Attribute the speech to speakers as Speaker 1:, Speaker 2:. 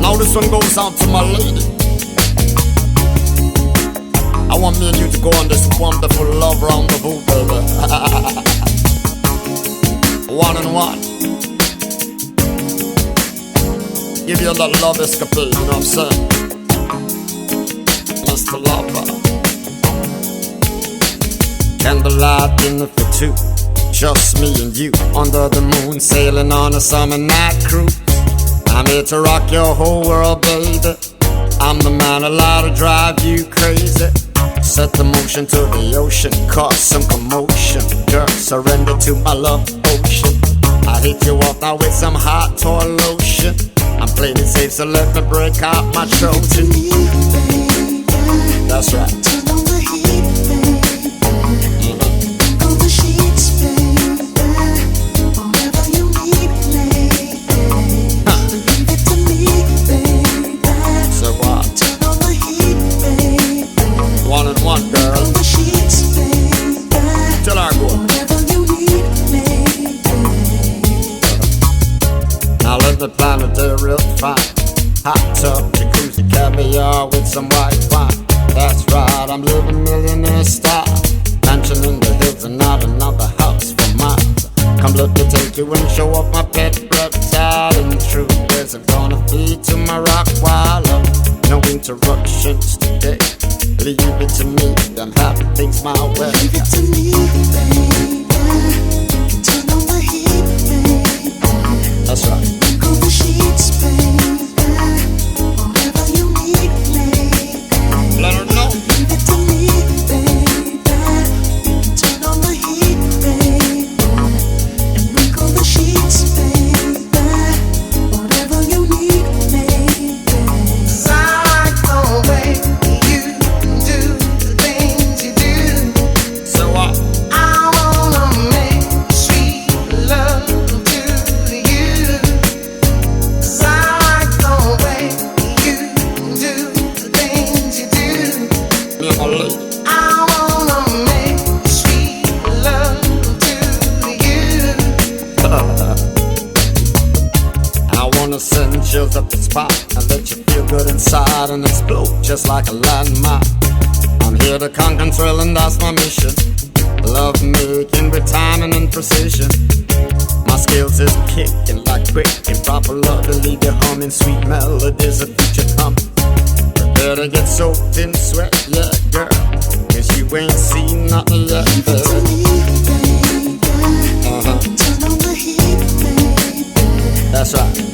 Speaker 1: Now this one goes out to my lady. I want me and you to go on this wonderful love rendezvous, baby. One and one. Give you a little love escapade, you know what I'm saying? Mr. Lover. Candlelight dinner for two, just me and you, under the moon, sailing on a summer night cruise. I'm here to rock your whole world, baby. I'm the man allowed to drive you crazy. Set the motion to the ocean, cause some commotion. Girl, surrender to my love potion. I hit you off now with some hot toy lotion. I'm playing it safe, so let me break out my Trojan. That's right.
Speaker 2: Turn on the heat, baby. Wrinkle the sheets, baby. Whatever you need, lady. Leave it to me, baby.
Speaker 1: So what?
Speaker 2: Turn on the heat, baby.
Speaker 1: One and one, girl.
Speaker 2: Wrinkle the sheets, baby.
Speaker 1: Till I go.
Speaker 2: Whatever you need, lady.
Speaker 1: Now let me plan a day real fine. Hot tub, jacuzzi, caviar with some white wine. That's right, I'm living millionaire style. Mansion in the hills and not another house for miles. Come let me take you and show off my pet reptile. And the truth is I'm gonna feed to my rock wild love. No interruptions today. Leave it to me, I'm happy things my way.
Speaker 2: Leave it to me, baby. Turn on the heat, baby.
Speaker 1: That's right.
Speaker 2: Wrinkle the sheets, baby. Whatever you need, lady.
Speaker 1: Let her know.
Speaker 2: Leave it to me, baby. Turn on the heat, baby. And wrinkle the sheets, baby. Whatever you need, lady.
Speaker 3: 'Cause I like the way you do the things you do.
Speaker 1: So what?
Speaker 3: I wanna make sweet love to you. 'Cause I like the way you do the things you do.
Speaker 1: Me and my lady.
Speaker 3: I wanna make sweet love to you.
Speaker 1: I wanna send chills up the spine and let you feel good inside and explode just like a landmine. I'm here to conquer and thrill and that's my mission. Love making with timing and precision. My skills is kicking like quick and proper love to leave you humming sweet melodies of future coming. Prepare to get soaked in sweat, yeah girl, 'cause you ain't seen nothing yet,
Speaker 2: Leave it to
Speaker 1: baby.
Speaker 2: me, baby.
Speaker 1: Uh-huh.
Speaker 2: Turn on the heat, baby.
Speaker 1: That's right.